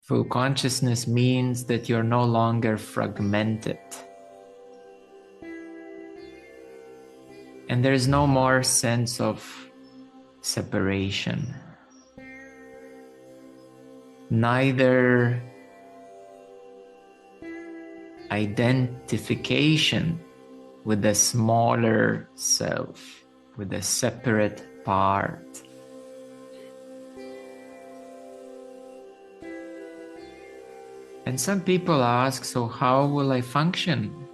Full consciousness means that you're no longer fragmented. And there's no more sense of separation. Neither identification with the smaller self, with a separate part. And some people ask, so how will I function?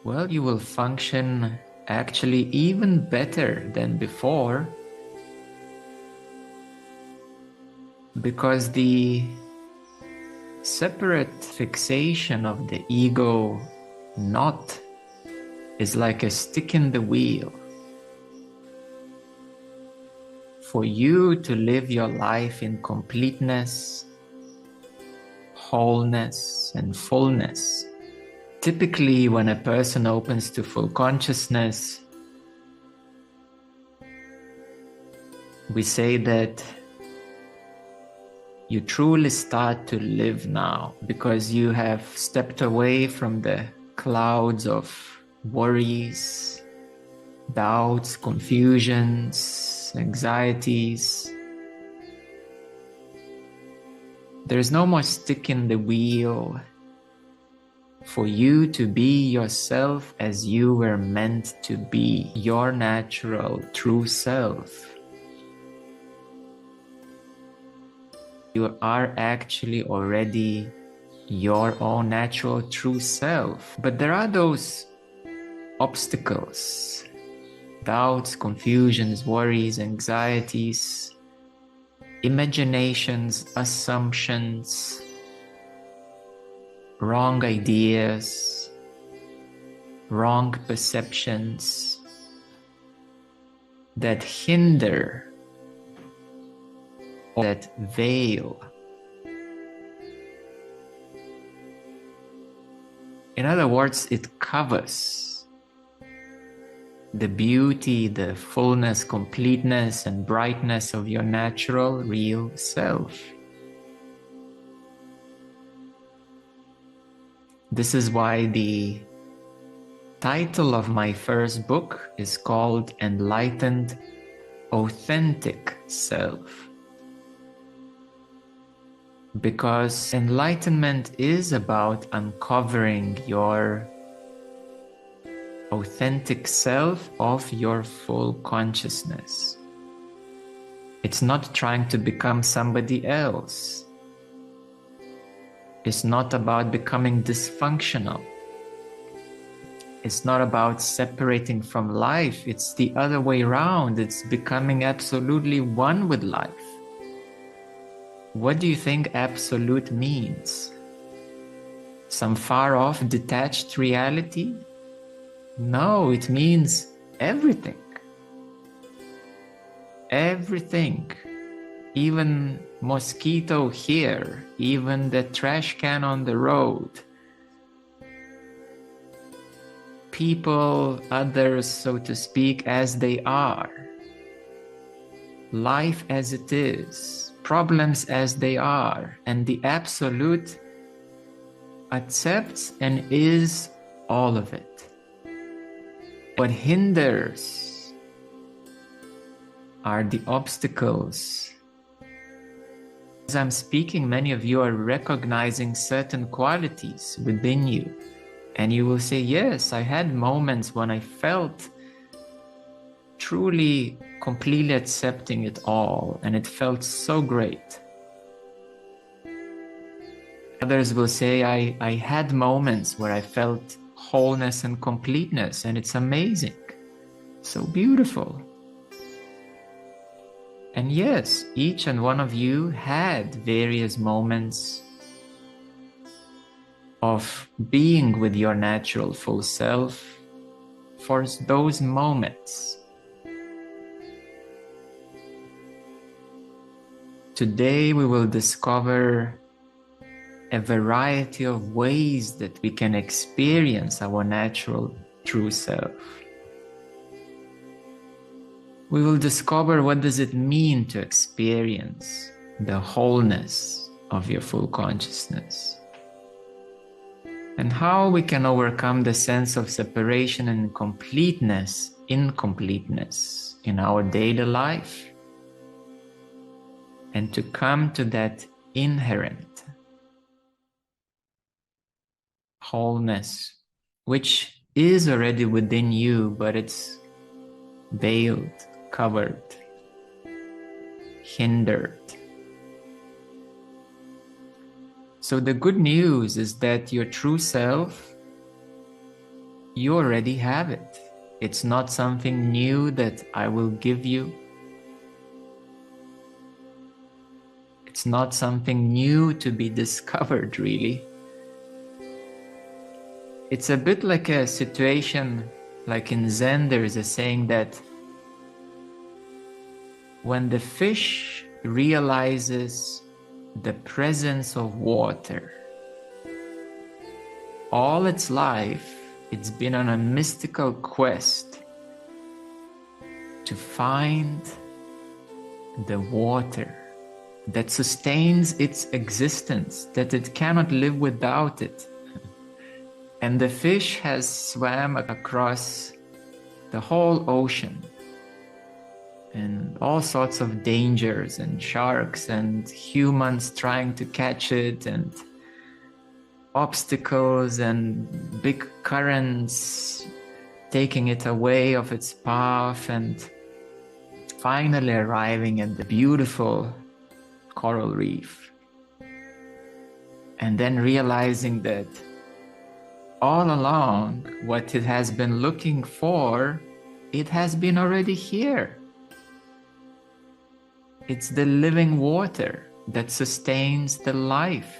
Well, you will function actually even better than before, because the separate fixation of the ego knot is like a stick in the wheel. For you to live your life in completeness, wholeness, and fullness, typically when a person opens to full consciousness, we say that you truly start to live now because you have stepped away from the clouds of worries, doubts, confusions, anxieties. There's no more stick in the wheel for you to be yourself as you were meant to be, your natural, true self. You are actually already your own natural, true self. But there are those obstacles, doubts, confusions, worries, anxieties, imaginations, assumptions, wrong ideas, wrong perceptions that hinder, or that veil. In other words, it covers the beauty, the fullness, completeness, and brightness of your natural, real self. This is why the title of my first book is called Enlightened, Authentic Self. Because enlightenment is about uncovering your authentic self of your full consciousness. It's not trying to become somebody else. It's not about becoming dysfunctional. It's not about separating from life. It's the other way around. It's becoming absolutely one with life. What do you think absolute means? Some far-off, detached reality? No, it means everything. Everything. Even mosquito here, even the trash can on the road. People, others, so to speak, as they are. Life as it is. Problems as they are. And the absolute accepts and is all of it. What hinders are the obstacles. As I'm speaking, many of you are recognizing certain qualities within you. And you will say, yes, I had moments when I felt truly, completely accepting it all. And it felt so great. Others will say, I had moments where I felt wholeness and completeness, and it's amazing. So beautiful. And yes, each and one of you had various moments of being with your natural full self. For those moments, today we will discover a variety of ways that we can experience our natural true self. we will discover what does it mean to experience the wholeness of your full consciousness, and how we can overcome the sense of separation and incompleteness in our daily life, and to come to that inherent wholeness, which is already within you, but it's veiled, covered, hindered. So the good news is that your true self, you already have it. It's not something new that I will give you. It's not something new to be discovered, really. It's a bit like a situation, like in Zen, there is a saying that when the fish realizes the presence of water, all its life, it's been on a mystical quest to find the water that sustains its existence, that it cannot live without it. And the fish has swam across the whole ocean, and all sorts of dangers and sharks and humans trying to catch it, and obstacles and big currents taking it away of its path, and finally arriving at the beautiful coral reef, and then realizing that all along what it has been looking for, it has been already here. It's the living water that sustains the life.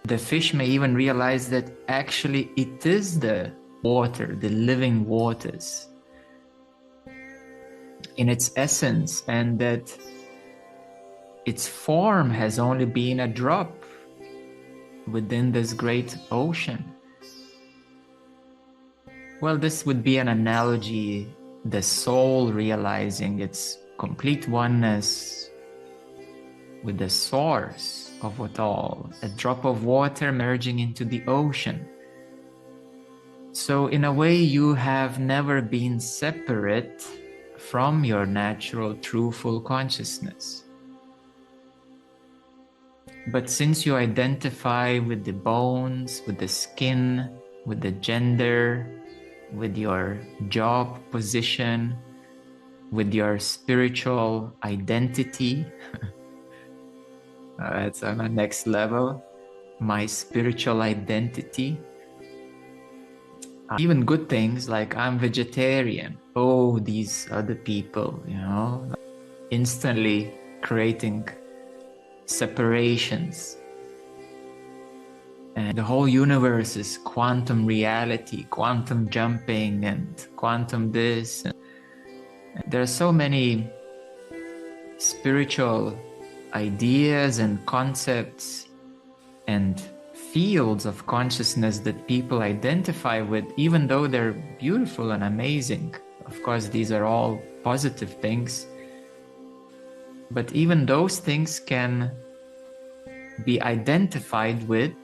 The fish may even realize that actually it is the water, the living waters in its essence, and that its form has only been a drop within this great ocean. Well, this would be an analogy, the soul realizing its complete oneness with the source of it all, a drop of water merging into the ocean. So in a way, you have never been separate from your natural, true, full consciousness. But since you identify with the bones, with the skin, with the gender, with your job position, with your spiritual identity, that's on the next level, my spiritual identity. Even good things like I'm vegetarian. Oh, these other people, instantly creating separations. And the whole universe is quantum reality, quantum jumping, and quantum this. And there are so many spiritual ideas and concepts and fields of consciousness that people identify with, even though they're beautiful and amazing. Of course, these are all positive things. But even those things can be identified with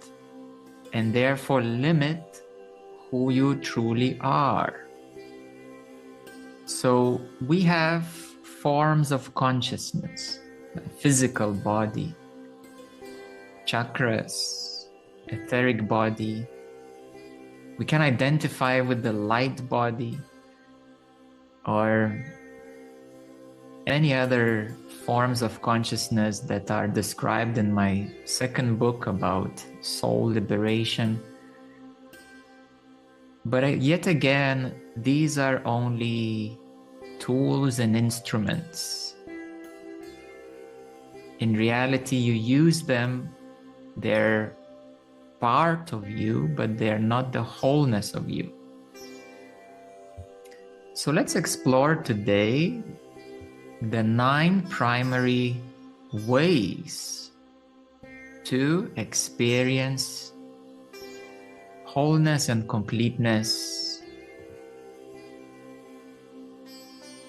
and therefore limit who you truly are. So we have forms of consciousness, the physical body, chakras, etheric body. We can identify with the light body or any other forms of consciousness that are described in my second book about soul liberation. But yet again, these are only tools and instruments. In reality, you use them, they're part of you, but they're not the wholeness of you. So let's explore today the 9 primary ways to experience wholeness and completeness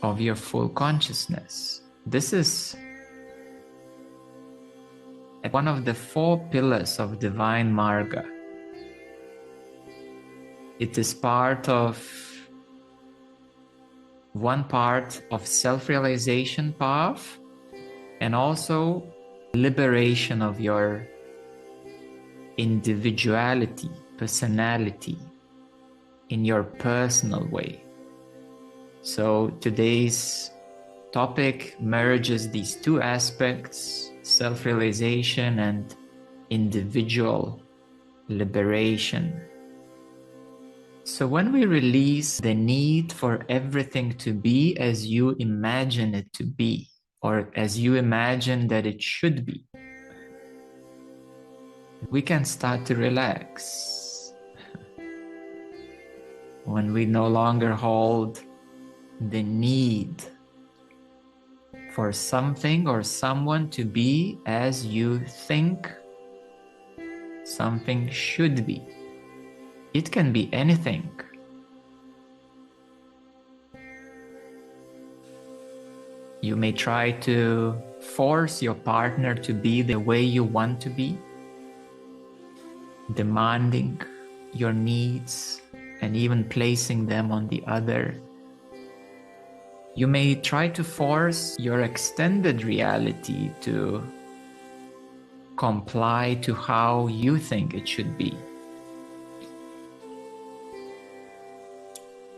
of your full consciousness. This is one of the 4 pillars of divine Marga. It is one part of self-realization path, and also liberation of your individuality, personality, in your personal way. So today's topic merges these 2 aspects, self-realization and individual liberation. So when we release the need for everything to be as you imagine it to be, or as you imagine that it should be, we can start to relax. When we no longer hold the need for something or someone to be as you think something should be. It can be anything. You may try to force your partner to be the way you want to be, demanding your needs and even placing them on the other. You may try to force your extended reality to comply to how you think it should be.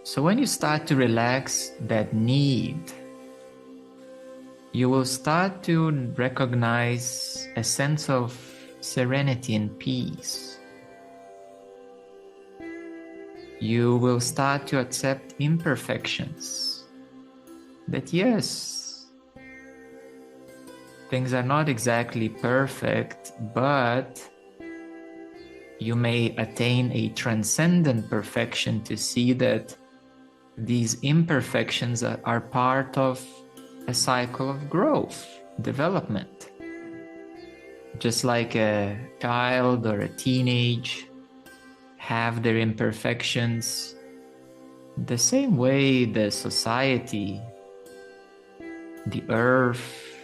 So when you start to relax that need, you will start to recognize a sense of serenity and peace. You will start to accept imperfections. That yes, things are not exactly perfect, but you may attain a transcendent perfection to see that these imperfections are part of a cycle of growth, development. Just like a child or a teenage have their imperfections, the same way the society, the earth,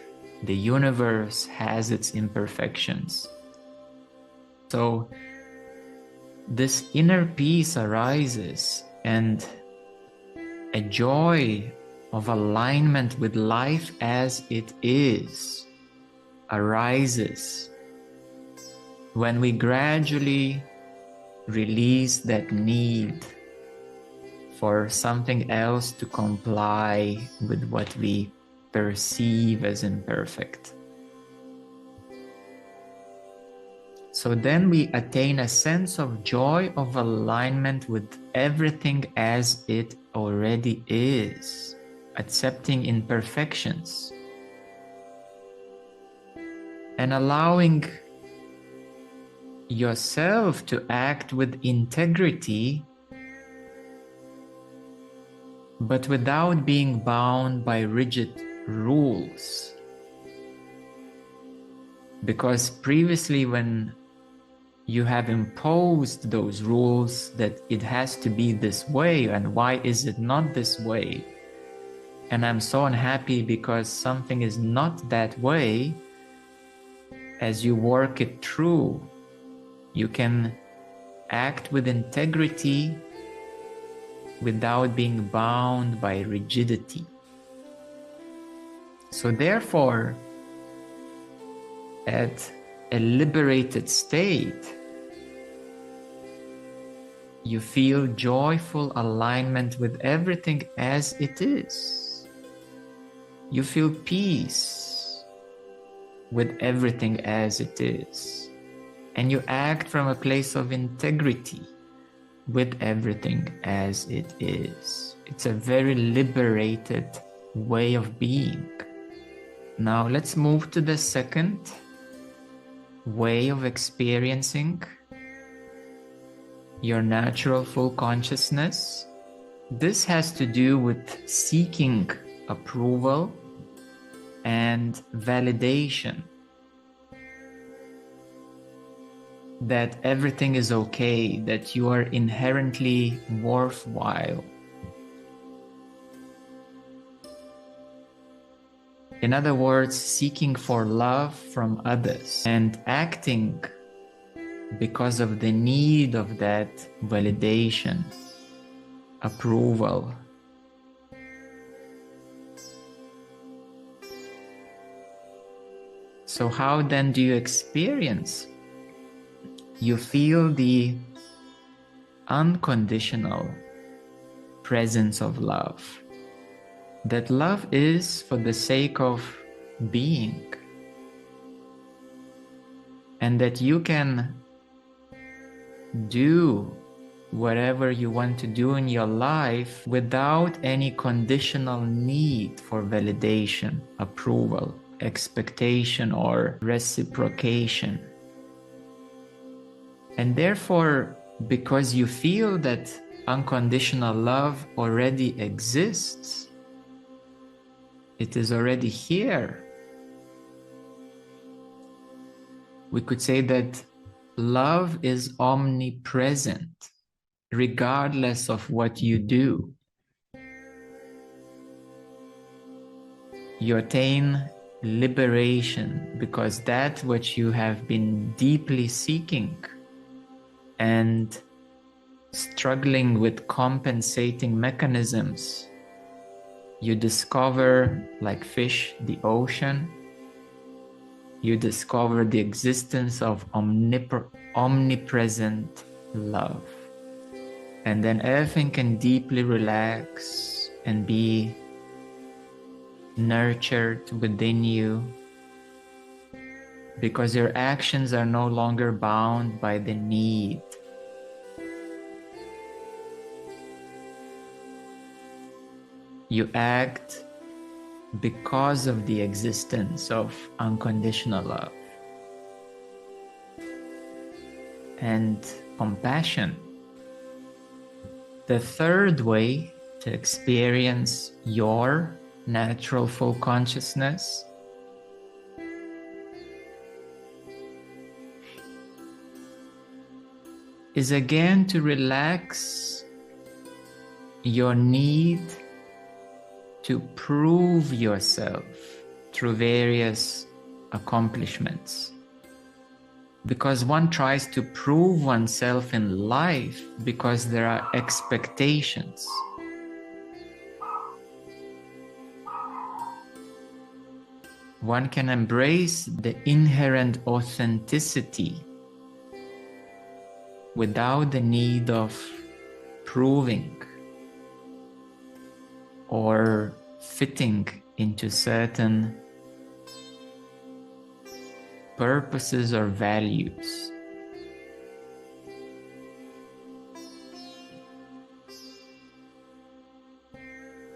the universe has its imperfections. So this inner peace arises, and a joy of alignment with life as it is arises when we gradually release that need for something else to comply with what we perceive as imperfect. So then we attain a sense of joy of alignment with everything as it already is, accepting imperfections and allowing yourself to act with integrity, but without being bound by rigid rules. Because previously, when you have imposed those rules that it has to be this way, and why is it not this way? And I'm so unhappy because something is not that way. As you work it through, you can act with integrity without being bound by rigidity. So therefore, at a liberated state, you feel joyful alignment with everything as it is. You feel peace with everything as it is. And you act from a place of integrity with everything as it is. It's a very liberated way of being. Now let's move to the second way of experiencing your natural full consciousness. This has to do with seeking approval and validation that everything is okay, that you are inherently worthwhile. In other words, seeking for love from others and acting because of the need of that validation, approval. So how then do you experience? You feel the unconditional presence of love. That love is for the sake of being. And that you can do whatever you want to do in your life without any conditional need for validation, approval, expectation, or reciprocation. And therefore, because you feel that unconditional love already exists, it is already here. We could say that love is omnipresent, regardless of what you do. You attain liberation because that which you have been deeply seeking and struggling with compensating mechanisms, you discover, like fish, the ocean. You discover the existence of omnipresent love. And then everything can deeply relax and be nurtured within you, because your actions are no longer bound by the need. You act because of the existence of unconditional love and compassion. The third way to experience your natural full consciousness is again to relax your need to prove yourself through various accomplishments. Because one tries to prove oneself in life because there are expectations. One can embrace the inherent authenticity without the need of proving or fitting into certain purposes or values.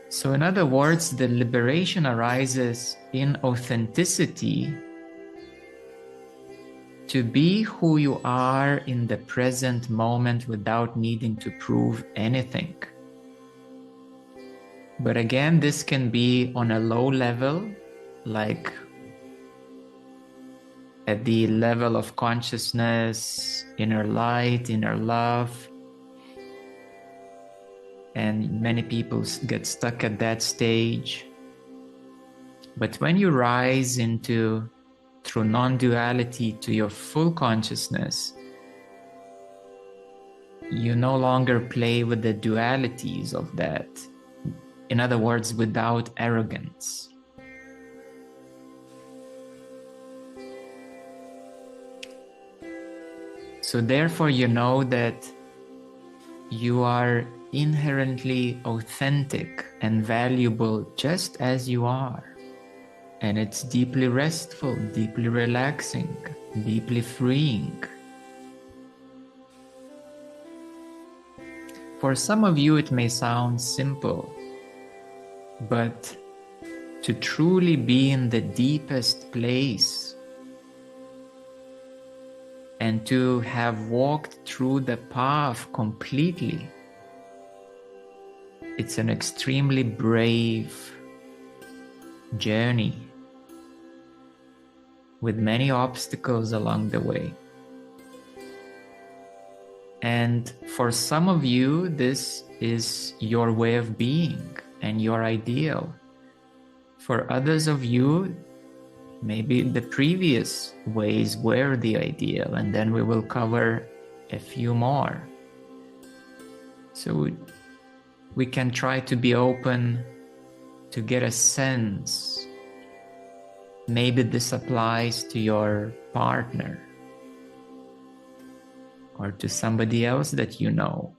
So in other words, the liberation arises in authenticity, to be who you are in the present moment without needing to prove anything. But again, this can be on a low level, like at the level of consciousness, inner light, inner love. And many people get stuck at that stage. But when you rise into, through non-duality, to your full consciousness, you no longer play with the dualities of that. In other words, without arrogance. So therefore, you know that you are inherently authentic and valuable just as you are. And it's deeply restful, deeply relaxing, deeply freeing. For some of you, it may sound simple, but to truly be in the deepest place and to have walked through the path completely, it's an extremely brave journey with many obstacles along the way. And for some of you, this is your way of being and your ideal. For others of you, maybe the previous ways were the ideal, and then we will cover a few more. So we can try to be open to get a sense. Maybe this applies to your partner or to somebody else that you know.